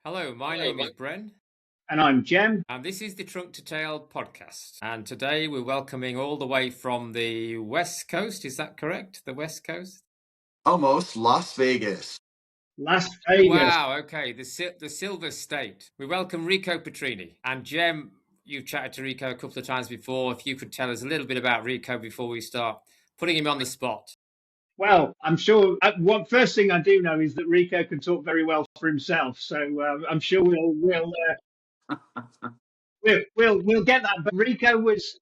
Hello, my name is Bren, And I'm Jem. and this is the Trunk2Tale podcast. And today we're welcoming all the way from the West Coast. Is that correct? The West Coast? Almost Las Vegas. Las Vegas. Wow. Okay, the Silver State. We welcome Rico Petrini and Jem. You've chatted to Rico a couple of times before. If you could tell us a little bit about Rico before we start putting him on the spot. Well, I'm sure. What first thing I do know is that Rico can talk very well for himself. So I'm sure we'll get that. But Rico was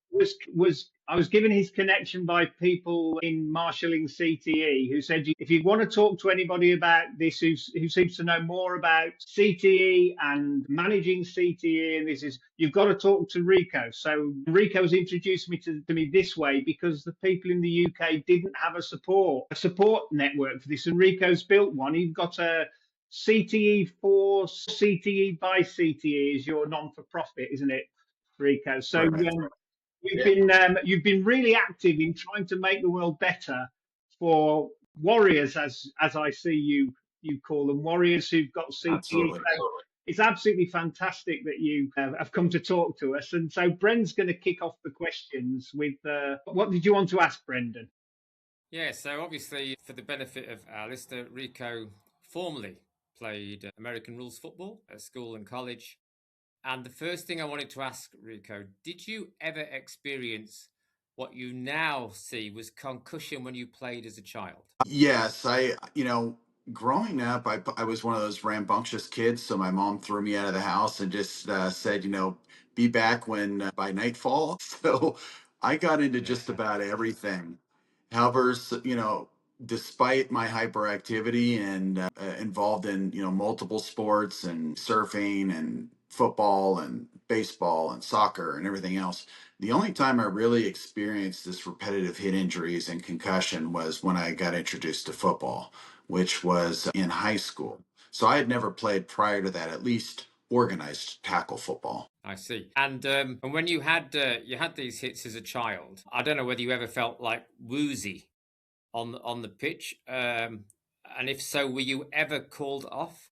I was given his connection by people in marshalling CTE who said if you want to talk to anybody about this who seems to know more about CTE and managing CTE and this is you've got to talk to Rico. So Rico's introduced me to me this way because the people in the UK didn't have a support network for this, and Rico's built one. He's got a CTE for CTE by CTE is your non-for-profit, isn't it, Rico? So Correct. you've been really active in trying to make the world better for warriors, as I see you call them, warriors who've got CTE. Absolutely. So it's absolutely fantastic that you have come to talk to us. And so Bren's going to kick off the questions with what did you want to ask, Brendan? Yeah, so obviously, for the benefit of our listener, Rico formerly played American rules football at school and college. And the first thing I wanted to ask, Rico, did you ever experience what you now see was concussion when you played as a child? Yes, growing up, I was one of those rambunctious kids. So my mom threw me out of the house and just said, be back when by nightfall. So I got into just about everything. However, despite my hyperactivity and involved in, multiple sports and surfing and football and baseball and soccer and everything else, the only time I really experienced this repetitive hit injuries and concussion was when I got introduced to football, which was in high school. So I had never played prior to that, at least organized tackle football. I see. And when you had these hits as a child, I don't know whether you ever felt like woozy on the pitch, and if so, were you ever called off?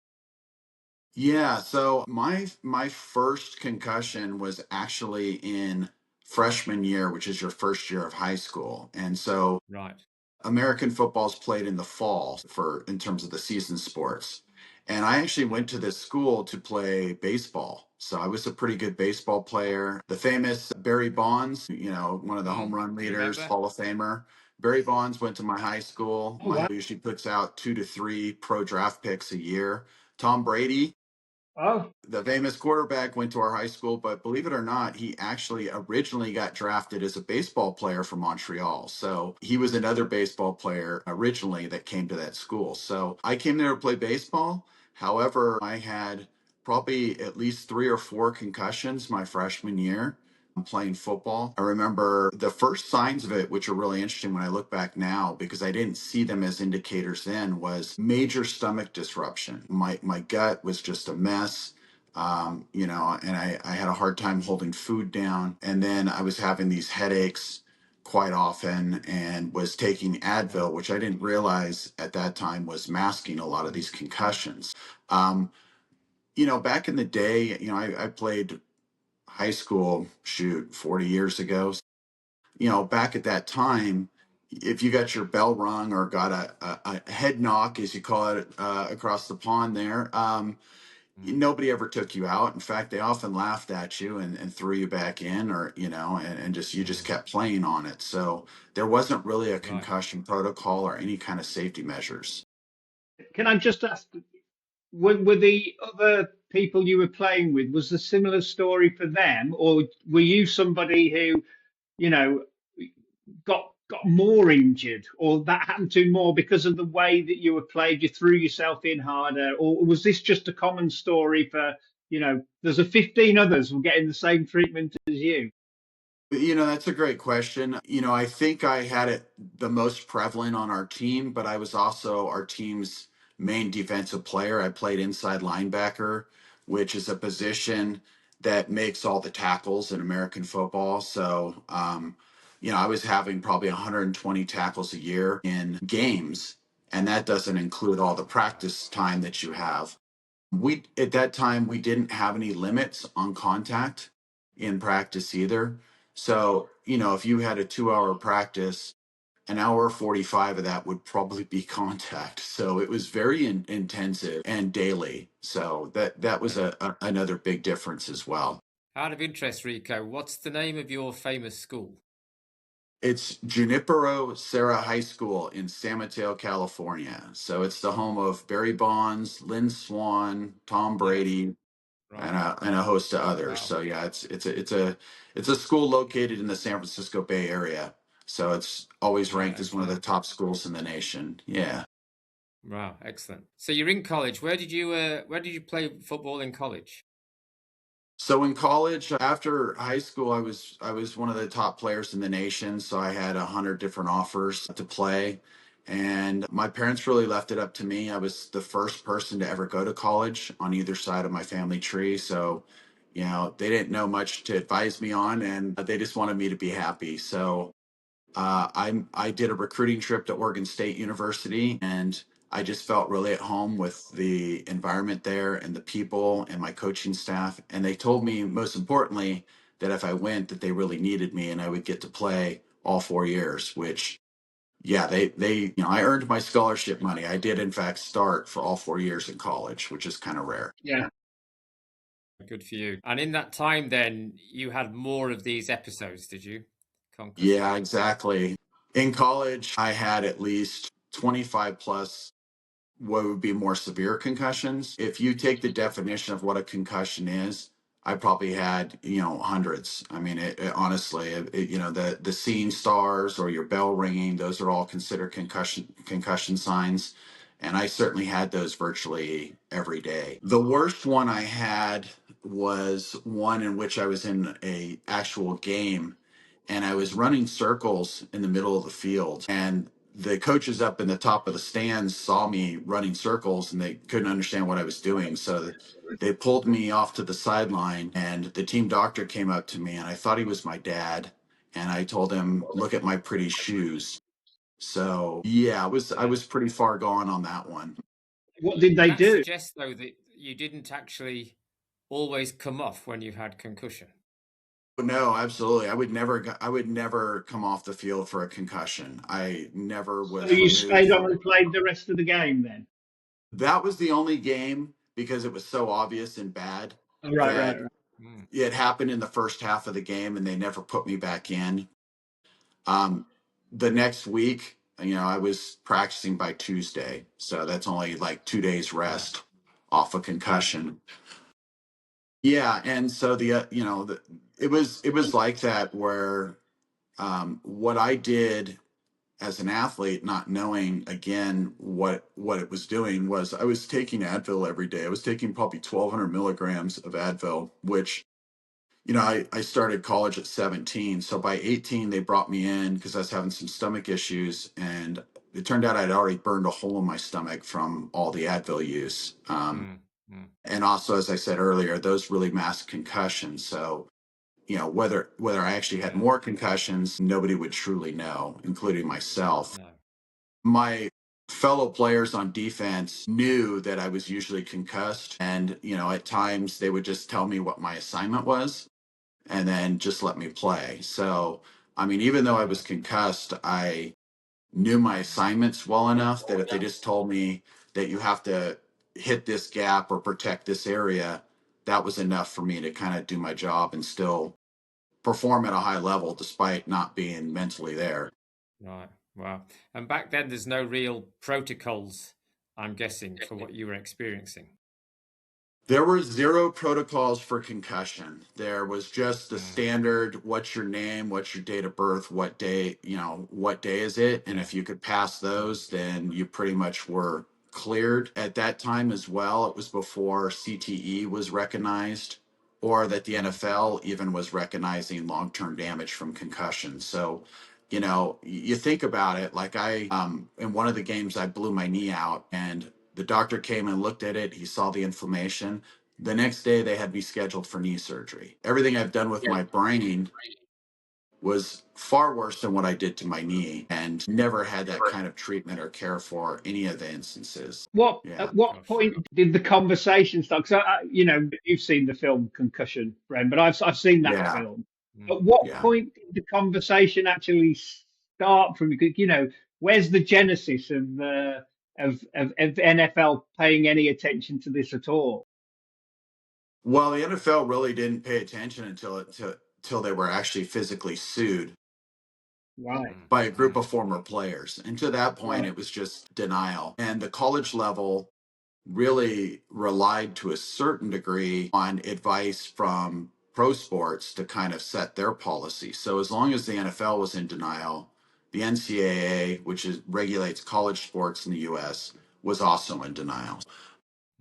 Yeah, so my first concussion was actually in freshman year, which is your first year of high school. And so Right. American football's played in the fall for in terms of the season sports. And I actually went to this school to play baseball. So I was a pretty good baseball player. The famous Barry Bonds, one of the home run leaders, Remember? Hall of Famer. Barry Bonds went to my high school. Oh My wow! high usually puts out 2 to 3 pro draft picks a year. Tom Brady, Oh, the famous quarterback, went to our high school, but believe it or not, he actually originally got drafted as a baseball player from Montreal. So he was another baseball player originally that came to that school. So I came there to play baseball. However, I had probably at least 3 or 4 concussions my freshman year playing football. I remember the first signs of it, which are really interesting when I look back now, because I didn't see them as indicators then, was major stomach disruption. My gut was just a mess. And I had a hard time holding food down. And then I was having these headaches quite often and was taking Advil, which I didn't realize at that time was masking a lot of these concussions. Um, Back in the day, I played high school, shoot, 40 years ago. Back at that time, if you got your bell rung or got a head knock, as you call it, across the pond there, nobody ever took you out. In fact, they often laughed at you and threw you back in, or and just you just kept playing on it. So there wasn't really a Right. concussion protocol or any kind of safety measures. can I just ask? Were the other people you were playing with, was a similar story for them, or were you somebody who, you know, got more injured, or that happened to more because of the way that you were played, you threw yourself in harder, or was this just a common story for, there's a 15 others who are getting the same treatment as you? That's a great question. I think I had it the most prevalent on our team, but I was also our team's main defensive player. I played inside linebacker, which is a position that makes all the tackles in American football. So, I was having probably 120 tackles a year in games, and that doesn't include all the practice time that you have. We at that time we didn't have any limits on contact in practice either. So, if you had a 2-hour practice, an hour 45 of that would probably be contact. So it was very intensive and daily. So that was another big difference as well. Out of interest, Rico, what's the name of your famous school? It's Junipero Serra High School in San Mateo, California. So it's the home of Barry Bonds, Lynn Swan, Tom Yes, Brady, right. and a host of others. Wow. So yeah, it's a school located in the San Francisco Bay Area. So it's always Yeah, ranked as one of the excellent. top schools in the nation. Yeah. Wow, excellent. So you're in college. Where did you play football in college? So in college, after high school, I was one of the top players in the nation. So I had 100 different offers to play, and my parents really left it up to me. I was the first person to ever go to college on either side of my family tree. So, they didn't know much to advise me on, and they just wanted me to be happy. So I did a recruiting trip to Oregon State University, and I just felt really at home with the environment there and the people and my coaching staff. And they told me, most importantly, that if I went, that they really needed me and I would get to play all 4 years. Which, yeah, I earned my scholarship money. I did in fact start for all 4 years in college, which is kind of rare. Yeah. Good for you. And in that time, then you had more of these episodes, did you? Yeah, Concussive. exactly. In college, I had at least 25 plus what would be more severe concussions. If you take the definition of what a concussion is, I probably had, hundreds. I mean, honestly, the seeing stars or your bell ringing, those are all considered concussion signs. And I certainly had those virtually every day. The worst one I had was one in which I was in a actual game and I was running circles in the middle of the field, and the coaches up in the top of the stands saw me running circles and they couldn't understand what I was doing. So they pulled me off to the sideline, and the team doctor came up to me, and I thought he was my dad. And I told him, "Look at my pretty shoes." So yeah, I was pretty far gone on that one. What did they That do? suggests, though, that you didn't actually always come off when you had concussion. No, absolutely. I would never come off the field for a concussion. I never So was you removed stayed on from. and played the rest of the game then? That was the only game because it was so obvious and bad Oh, right, right, that right. Mm. it happened in the first half of the game and they never put me back in. Um, the next week, I was practicing by Tuesday. So that's only like 2 days Yeah. rest off a concussion. Yeah. And so it was like that where what I did as an athlete, not knowing again what it was doing, was I was taking Advil every day. I was taking probably 1,200 milligrams of Advil, which I started college at 17. So by 18, they brought me in because I was having some stomach issues, and it turned out I'd already burned a hole in my stomach from all the Advil use. Mm. Mm. And also, as I said earlier, those really mask concussions. So whether I actually had Yeah. more concussions, nobody would truly know, including myself. No. My fellow players on defense knew that I was usually concussed, and at times they would just tell me what my assignment was and then just let me play. So, I mean, even though I was Right. concussed, I knew my assignments well enough that if they just told me that you have to hit this gap or protect this area, that was enough for me to kind of do my job and still perform at a high level despite not being mentally there. Right. Wow. And back then, there's no real protocols, I'm guessing, for what you were experiencing. There were zero protocols for concussion. There was just the Mm. standard, what's your name, what's your date of birth, what day is it? And Yeah. if you could pass Yeah. those, then you pretty much were cleared. At that time as well, it was before CTE was recognized or that the Mm. NFL even was recognizing long-term damage from concussion. So, you think about it, like in one of the games, I blew my knee out, and the doctor came and looked at it. He saw the inflammation. The next day, they had me scheduled for knee surgery. Everything I've done with my brain was far worse than what I did to my knee, and never had that kind of treatment or care for any of the instances. At Yeah. what Gosh. point did the conversation start? Because you've seen the film Concussion, Ren, but I've seen that Yeah. film. Mm. At what Yeah. point did the conversation actually start from? Where's the genesis of NFL paying any attention to this at all? Well, the NFL really didn't pay attention until they were actually physically sued Right, Mm. by a group Mm. of former players. And to that point, right. it was just denial. And the college level really relied to a certain degree on advice from pro sports to kind of set their policy. So as long as the NFL was in denial, the NCAA, regulates college sports in the US, was also in denial.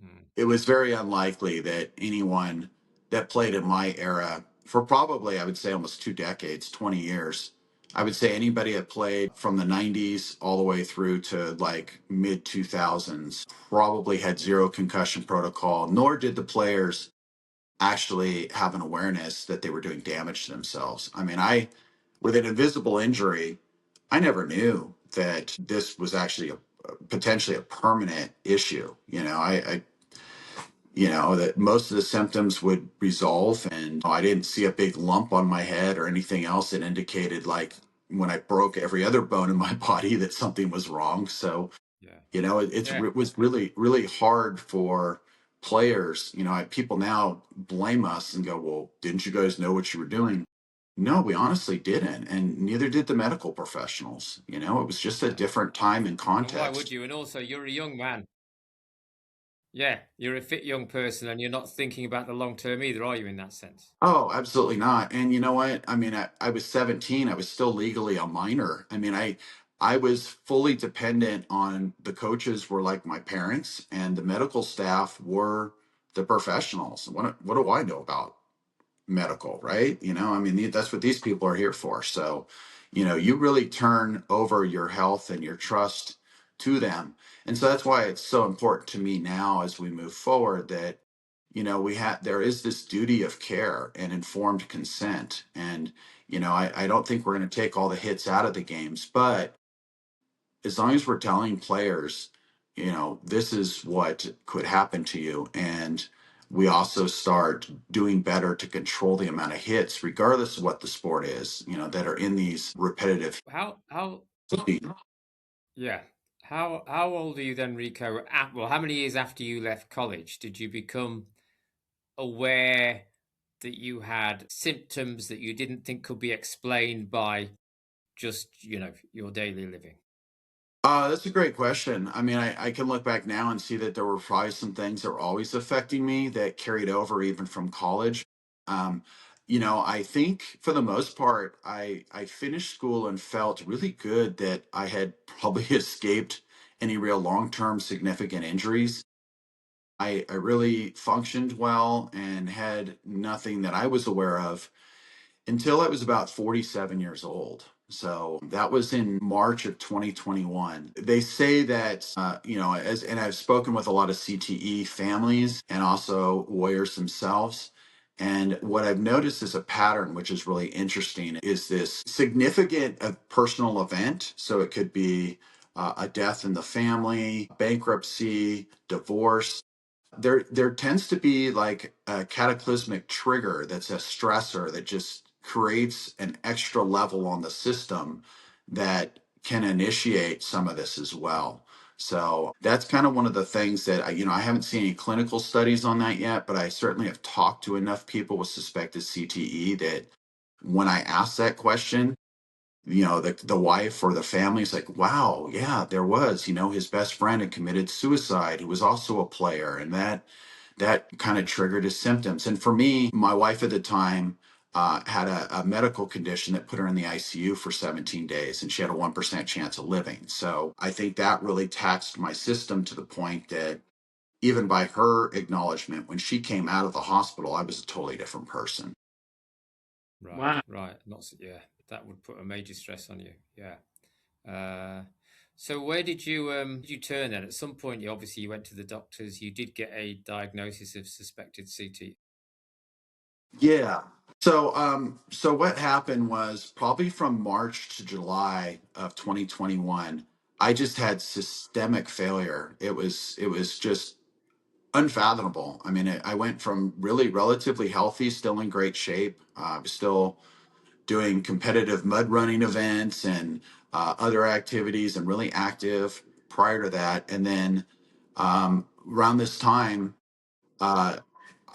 Mm. It was very unlikely that anyone that played in my era for probably, I would say, almost 2 decades, 20 years. I would say anybody that played from the 90s all the way through to like mid 2000s probably had zero concussion protocol, nor did the players actually have an awareness that they were doing damage to themselves. I mean, with an invisible injury, I never knew that this was actually potentially a permanent issue. That most of the symptoms would resolve, and I didn't see a big lump on my head or anything else that indicated, like, when I broke every other bone in my body, that something was wrong. So, Yeah. it Yeah. was really, really hard for players. People now blame us and go, well, didn't you guys know what you were doing? No, we honestly didn't. And neither did the medical professionals. It was just a No. different time and And why would context. you? And also, you're a young man. Yeah, you're a fit young person, and you're not thinking about the long term either, are you? In that sense. Oh, absolutely not. And you know what? I mean, I was 17. I was still legally a minor. I mean, I was fully dependent on the coaches were like my parents, and the medical staff were the professionals. What do I know about medical, right? I mean, that's what these people are here for. So, you really turn over your health and your trust to them. And so that's why it's so important to me now as we move forward that, there is this duty of care and informed consent. And, I don't think we're going to take all the hits out of the games, but as long as we're telling players, this is what could happen to you. And we also start doing better to control the amount of hits, regardless of what the sport is, that are in these repetitive. How? Yeah. How old are you then, Rico? Well, how many years after you left college did you become aware that you had symptoms that you didn't think could be explained by just your daily living? That's a great question. I mean, I can look back now and see that there were probably some things that were always affecting me that carried over even from college. Um, I think for the most part, I finished school and felt really good that I had probably escaped any real long-term significant injuries. I really functioned well and had nothing that I was aware of until I was about 47 years old. So that was in March of 2021. They say that, and I've spoken with a lot of CTE families and also warriors themselves. And what I've noticed is a pattern, which is really interesting, is this significant personal event. So it could be a death in the family, bankruptcy, divorce. There tends to be like a cataclysmic trigger that's a stressor that just creates an extra level on the system that can initiate some of this as well. So that's kind of one of the things that I haven't seen any clinical studies on that yet, but I certainly have talked to enough people with suspected CTE that when I ask that question, the wife or the family is like, wow, yeah, there was, his best friend had committed suicide, who was also a player, and that kind of triggered his symptoms. And for me, my wife at the time had a medical condition that put her in the ICU for 17 days, and she had a 1% chance of living. So I think that really taxed my system to the point that even by her acknowledgement, when she came out of the hospital, I was a totally different person. Right, Wow. right. Not yeah. That would put a major stress on you. Yeah. Uh, so where did you turn then? At some point, you went to the doctors. You did get a diagnosis of suspected CT. Yeah. So what happened was probably from March to July of 2021, I just had systemic failure. It was just unfathomable. I mean, I went from really relatively healthy, still in great shape, still doing competitive mud running events and other activities, and really active prior to that. And then around this time, uh,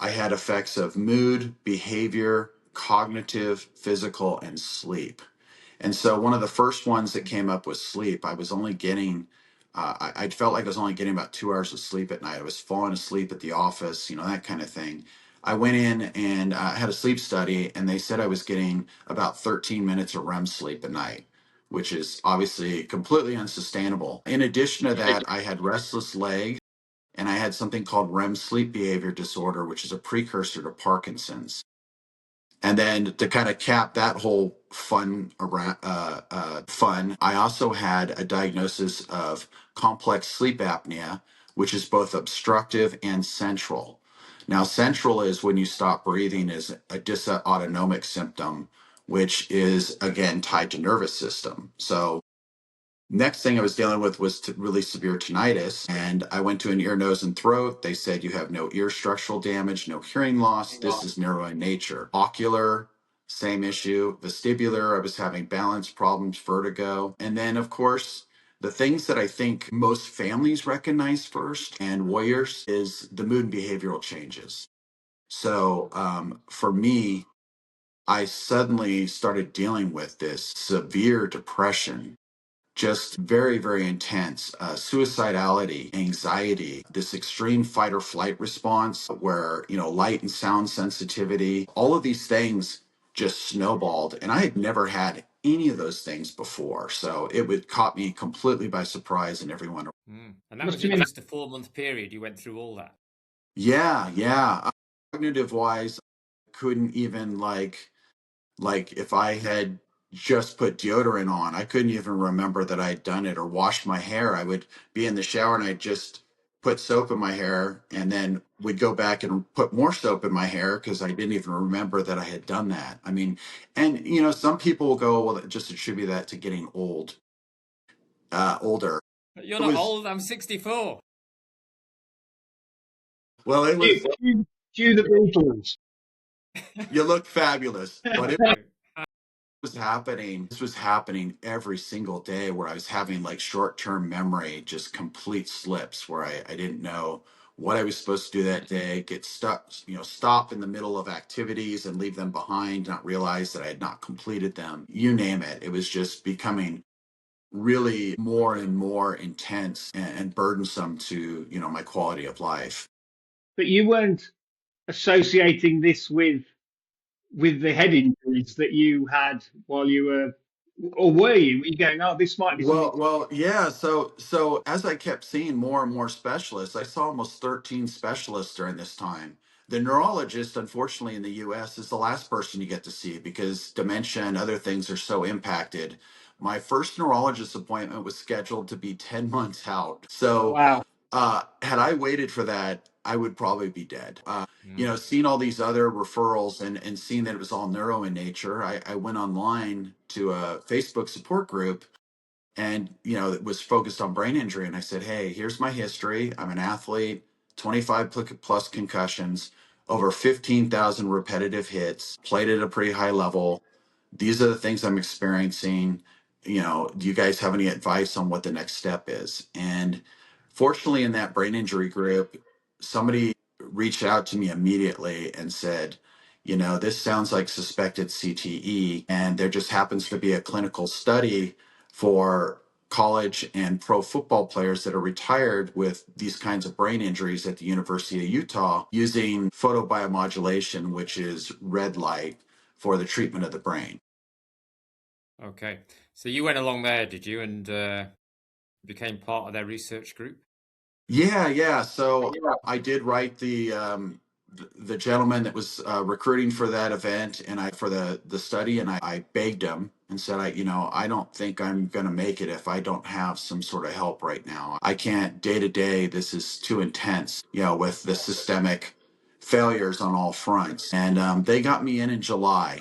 I had effects of mood, behavior, cognitive, physical, and sleep. And so one of the first ones that came up was sleep. I was only getting, I felt like I was only getting about 2 hours of sleep at night. I was falling asleep at the office, that kind of thing. I went in and had a sleep study, and they said I was getting about 13 minutes of REM sleep a night, which is obviously completely unsustainable. In addition to that, I had restless legs, and I had something called REM sleep behavior disorder, which is a precursor to Parkinson's. And then to kind of cap that whole fun, I also had a diagnosis of complex sleep apnea, which is both obstructive and central. Now, central is when you stop breathing, is a dysautonomic symptom, which is again tied to nervous system. So next thing I was dealing with was really severe tinnitus, and I went to an ear, nose, and throat. They said you have no ear structural damage, no hearing loss. This is neuro in nature. Ocular, same issue. Vestibular, I was having balance problems, vertigo. And then, of course, the things that I think most families recognize first and warriors is the mood and behavioral changes. So for me, I suddenly started dealing with this severe depression, just very, very intense suicidality, anxiety, this extreme fight or flight response where, light and sound sensitivity, all of these things just snowballed. And I had never had any of those things before. So it would caught me completely by surprise, and everyone. And that Must was have in been. just a 4-month period. You went through all that. Yeah, yeah. Cognitive wise, couldn't even like if I had just put deodorant on, I couldn't even remember that I'd done it, or washed my hair. I would be in the shower and I'd just put soap in my hair, and then would go back and put more soap in my hair because I didn't even remember that I had done that. I mean, and some people will go, well, just attribute that to getting older. But you're It not was, old. I'm 64. well, it was, Cue the Beatles. you look fabulous, but it Thank you. this was happening every single day, where I was having like short-term memory, just complete slips, where I didn't know what I was supposed to do that day, get stuck, stop in the middle of activities and leave them behind, not realize that I had not completed them. You name it. It was just becoming really more and more intense and burdensome to, my quality of life. But you weren't associating this with the head injuries that you had while you were, or were you? Were you going, oh, this might be something? Well, yeah. So as I kept seeing more and more specialists, I saw almost 13 specialists during this time. The neurologist, unfortunately, in the U.S., is the last person you get to see because dementia and other things are so impacted. My first neurologist appointment was scheduled to be 10 months out. So Wow. had I waited for that, I would probably be dead. Mm. Seeing all these other referrals, and seeing that it was all neuro in nature, I went online to a Facebook support group, and it was focused on brain injury, and I said, hey, here's my history. I'm an athlete, 25 plus concussions, over 15,000 repetitive hits, played at a pretty high level. These are the things I'm experiencing. Do you guys have any advice on what the next step is? And fortunately, in that brain injury group, somebody reached out to me immediately and said, this sounds like suspected CTE, and there just happens to be a clinical study for college and pro football players that are retired with these kinds of brain injuries at the University of Utah, using photobiomodulation, which is red light, for the treatment of the brain. Okay. So you went along there, did you, and became part of their research group? Yeah, yeah. So I did write the gentleman that was recruiting for that event, and for the study, and I begged him and said, I don't think I'm going to make it if I don't have some sort of help right now. I can't day to day. This is too intense, with the systemic failures on all fronts. And they got me in July.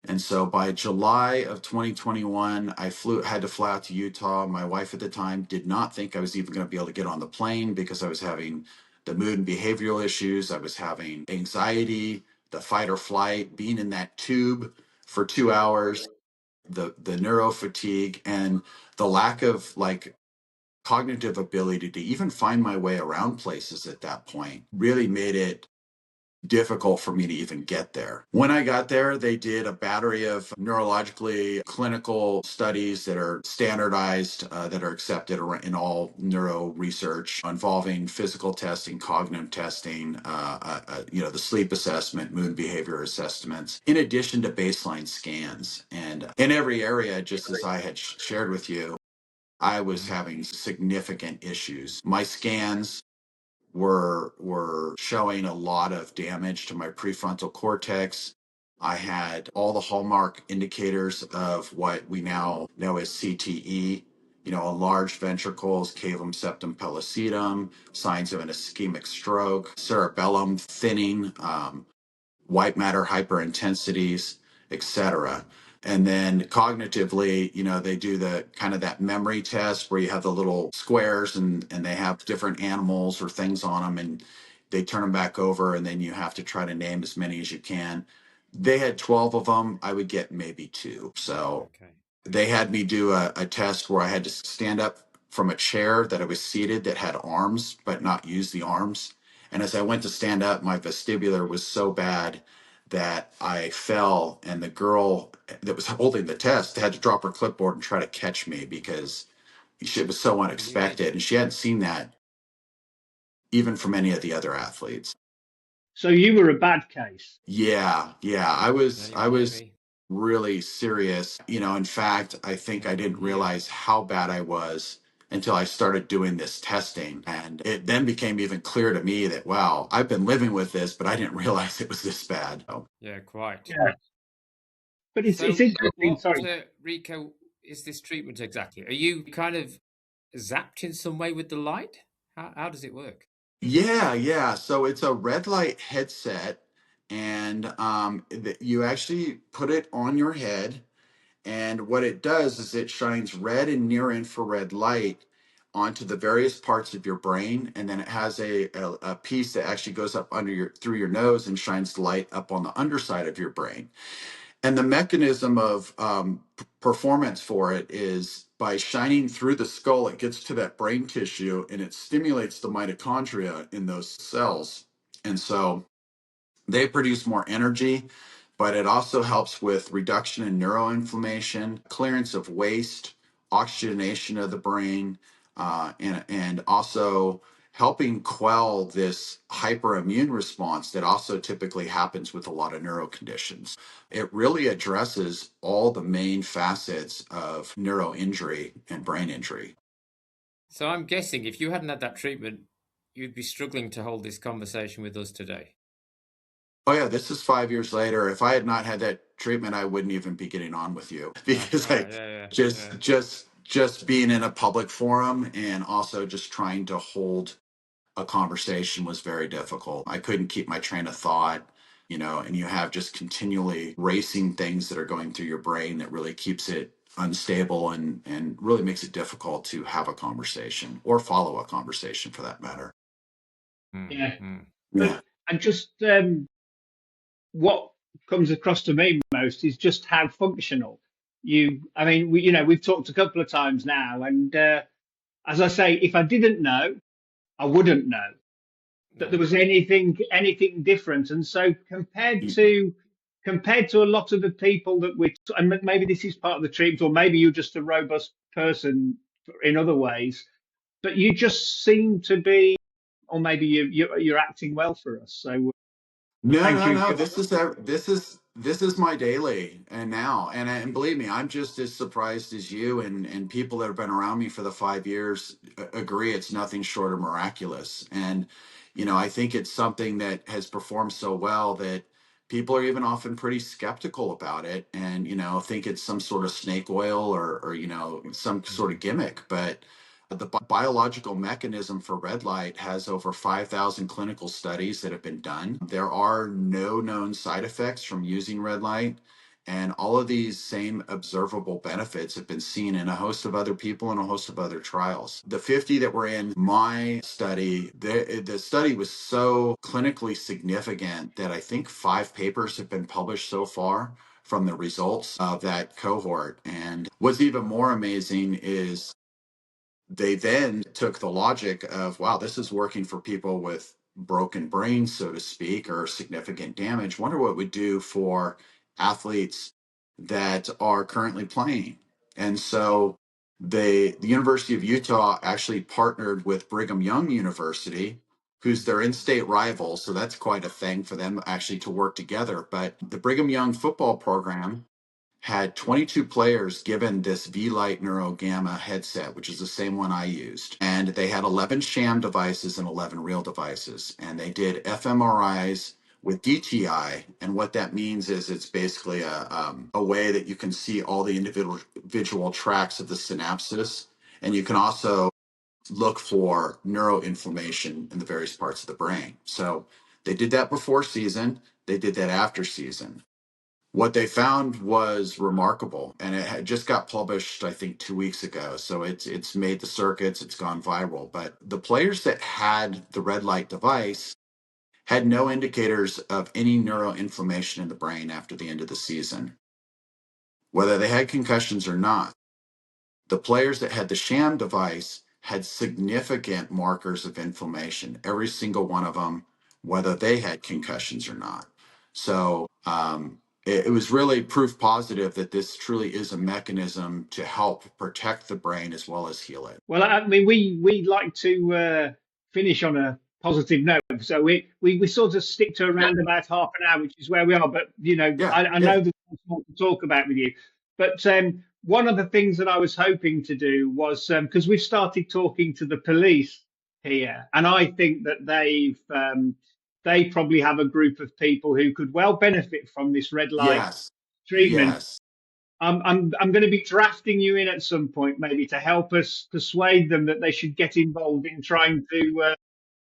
And so by July of 2021, had to fly out to Utah. My wife at the time did not think I was even going to be able to get on the plane because I was having the mood and behavioral issues. I was having anxiety, the fight or flight, being in that tube for 2 hours, the neuro fatigue, and the lack of like cognitive ability to even find my way around places at that point really made it difficult for me to even get there. When I got there, they did a battery of neurologically clinical studies that are standardized, that are accepted in all neuro research, involving physical testing, cognitive testing, the sleep assessment, mood behavior assessments, in addition to baseline scans. And in every area, just as I had shared with you, I was having significant issues. My scans were showing a lot of damage to my prefrontal cortex. I had all the hallmark indicators of what we now know as CTE, enlarged ventricles, cavum septum pellucidum, signs of an ischemic stroke, cerebellum thinning, white matter hyperintensities, etc. And then cognitively, they do the kind of that memory test where you have the little squares and they have different animals or things on them and they turn them back over and then you have to try to name as many as you can. They had 12 of them. I would get maybe two. So Okay. they had me do a test where I had to stand up from a chair that I was seated that had arms, but not use the arms. And as I went to stand up, my vestibular was so bad that I fell, and the girl that was holding the test had to drop her clipboard and try to catch me because it was so Can you imagine? unexpected. And she hadn't seen that even from any of the other athletes. So you were a bad case. Yeah, I Yeah, was you I was maybe. really serious. In fact, I think I didn't Yeah. realize how bad I was until I started doing this testing. And it then became even clear to me that, wow, I've been living with this, but I didn't realize it was this bad. Oh. Yeah, quite. Yeah. But it's So, interesting. what, Sorry. Rico, is this treatment exactly? Are you kind of zapped in some way with the light? How does it work? Yeah. So it's a red light headset, and you actually put it on your head. And what it does is it shines red and near infrared light onto the various parts of your brain. And then it has a piece that actually goes up through your nose and shines light up on the underside of your brain. And the mechanism of performance for it is by shining through the skull, it gets to that brain tissue and it stimulates the mitochondria in those cells. And so they produce more energy, but it also helps with reduction in neuroinflammation, clearance of waste, oxygenation of the brain, and also helping quell this hyperimmune response that also typically happens with a lot of neuro conditions. It really addresses all the main facets of neuro injury and brain injury. So, I'm guessing if you hadn't had that treatment, you'd be struggling to hold this conversation with us today. Oh yeah, this is 5 years later. If I had not had that treatment, I wouldn't even be getting on with you because I Yeah, yeah. just being in a public forum and also just trying to hold a conversation was very difficult. I couldn't keep my train of thought, and you have just continually racing things that are going through your brain that really keeps it unstable and really makes it difficult to have a conversation or follow a conversation for that matter. Yeah. Mm. Yeah. But and just what comes across to me most is just how functional I mean, we've talked a couple of times now, and as I say, if I didn't know, I wouldn't know that there No. was anything different. And so compared to a lot of the people that and maybe this is part of the treatment, or maybe you're just a robust person in other ways, but you just seem to be, or maybe you're acting well for us. So No, thank no, you. no. This is my daily and now, and believe me, I'm just as surprised as you and people that have been around me for the 5 years agree it's nothing short of miraculous. And I think it's something that has performed so well that people are even often pretty skeptical about it, and think it's some sort of snake oil or some sort of gimmick. But The biological mechanism for red light has over 5,000 clinical studies that have been done. There are no known side effects from using red light. And all of these same observable benefits have been seen in a host of other people and a host of other trials. The 50 that were in my study, the study was so clinically significant that I think 5 papers have been published so far from the results of that cohort. And what's even more amazing is they then took the logic of, wow, this is working for people with broken brains, so to speak, or significant damage. Wonder what it would do for athletes that are currently playing. And so the University of Utah actually partnered with Brigham Young University, who's their in-state rival. So that's quite a thing for them actually to work together. But the Brigham Young football program had 22 players given this V-Lite NeuroGamma headset, which is the same one I used. And they had 11 sham devices and 11 real devices. And they did fMRIs with DTI. And what that means is it's basically a way that you can see all the individual tracks of the synapses. And you can also look for neuroinflammation in the various parts of the brain. So they did that before season. They did that after season. What they found was remarkable, and it had just got published, I think, 2 weeks ago. So it's made the circuits, it's gone viral. But the players that had the red light device had no indicators of any neuroinflammation in the brain after the end of the season, whether they had concussions or not. The players that had the sham device had significant markers of inflammation, every single one of them, whether they had concussions or not. So it was really proof positive that this truly is a mechanism to help protect the brain as well as heal it. Well, I mean, we like to finish on a positive note, so we sort of stick to around about half an hour, which is where we are. But I know there's more to talk about with you. But one of the things that I was hoping to do was because we've started talking to the police here, and I think that they probably have a group of people who could well benefit from this red light Yes, treatment. yes. I'm going to be drafting you in at some point, maybe to help us persuade them that they should get involved in trying to.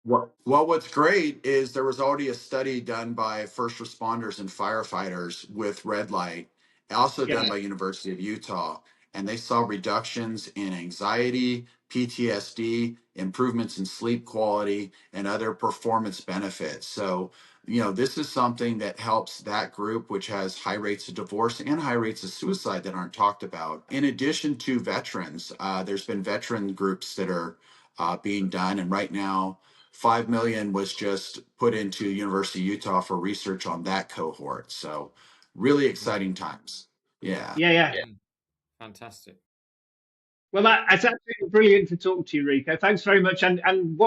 Well, what's great is there was already a study done by first responders and firefighters with red light, also done Yeah, by University of Utah, and they saw reductions in anxiety, PTSD, improvements in sleep quality, and other performance benefits. So, this is something that helps that group, which has high rates of divorce and high rates of suicide that aren't talked about. In addition to veterans, there's been veteran groups that are being done, and right now, 5 million was just put into University of Utah for research on that cohort. So really exciting times. Yeah. yeah. Fantastic. Well, that's absolutely brilliant to talk to you, Rico. Thanks very much. And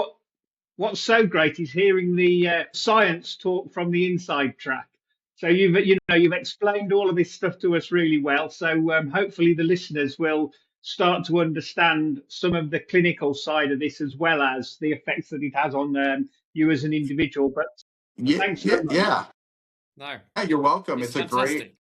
what's so great is hearing the science talk from the inside track. So you've explained all of this stuff to us really well. So hopefully the listeners will start to understand some of the clinical side of this as well as the effects that it has on you as an individual. But Yeah. thanks so Yeah. much. Yeah. No, Yeah, you're welcome. it's It's a great, fantastic.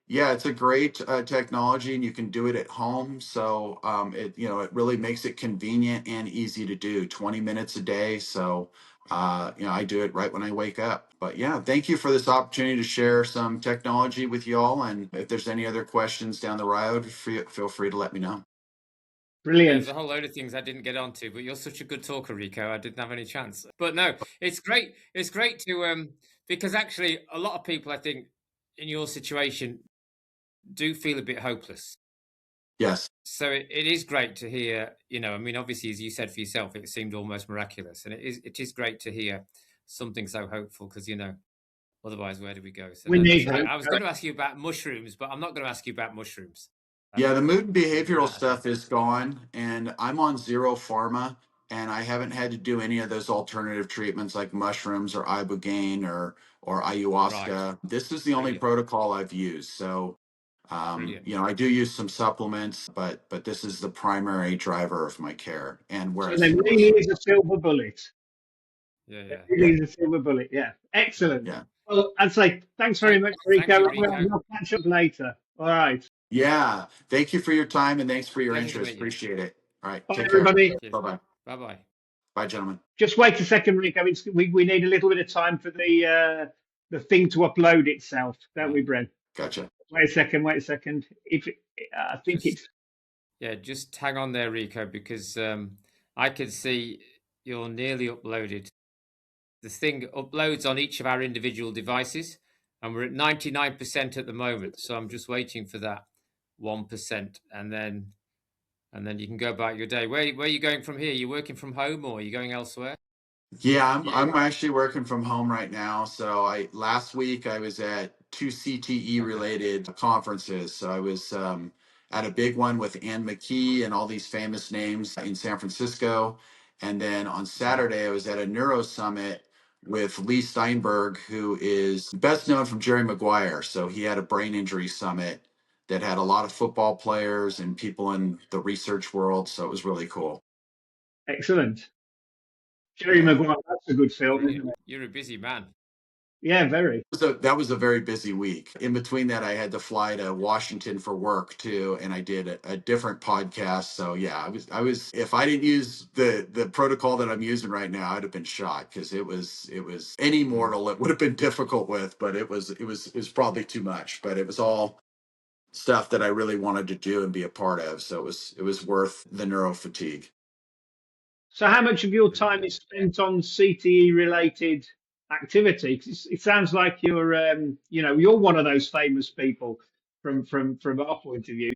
it's a great technology, and you can do it at home. So it really makes it convenient and easy to do. 20 minutes a day. So I do it right when I wake up. But yeah, thank you for this opportunity to share some technology with y'all. And if there's any other questions down the road, feel free to let me know. Yeah, Brilliant. there's a whole load of things I didn't get onto, but you're such a good talker, Rico. I didn't have any chance. But no, it's great. It's great to because actually a lot of people, I think, in your situation do feel a bit hopeless. Yes. So it is great to hear, I mean, obviously, as you said for yourself, it seemed almost miraculous. And it is great to hear something so hopeful because, otherwise, where do we go? So We no, that's need great. hope. I was going to ask you about mushrooms, but I'm not going to ask you about mushrooms. Yeah, the mood and Leave behavioral that. stuff is gone, and I'm on zero pharma, and I haven't had to do any of those alternative treatments like mushrooms or ibogaine or Right. ayahuasca. This is the only Brilliant. protocol I've used. So, Brilliant. I do use some supplements, but this is the primary driver of my care and where So I there see really most of is a silver bullet. Yeah, There yeah. really is a silver bullet. Yeah. Excellent. Yeah. Well, I'd say thanks very much, Thank Rico. you, Rico. We'll catch up later. All right. Yeah. Thank you for your time and thanks for your Pleasure to interest. meet you. Appreciate it. All right. Bye, Take care. everybody. Bye-bye. Bye-bye. Bye, gentlemen. Just wait a second, Rico. We need a little bit of time for the thing to upload itself, don't we, Brent? Gotcha. Wait a second. Wait a second. I think Just- it's Yeah, just hang on there, Rico, because I can see you're nearly uploaded. The thing uploads on each of our individual devices, and we're at 99% at the moment. So I'm just waiting for that 1%, and then you can go about your day. Where are you going from here? You working from home, or are you going elsewhere? Yeah, I'm actually working from home right now. So last week I was at two CTE related conferences. So I was at a big one with Ann McKee and all these famous names in San Francisco. And then on Saturday I was at a neuro summit with Lee Steinberg, who is best known from Jerry Maguire. So he had a brain injury summit that had a lot of football players and people in the research world. So it was really cool. excellent. Jerry Yeah. Maguire, that's a good film, isn't it? You're a busy man. Yeah, very. So that was a very busy week. In between that, I had to fly to Washington for work too, and I did a different podcast. So yeah, I was. If I didn't use the protocol that I'm using right now, I'd have been shot because it was any mortal it would have been difficult with, but it was probably too much. But it was all stuff that I really wanted to do and be a part of. So it was worth the neuro fatigue. So, how much of your time is spent on CTE related activity? 'Cause it sounds like you're one of those famous people from our point of view.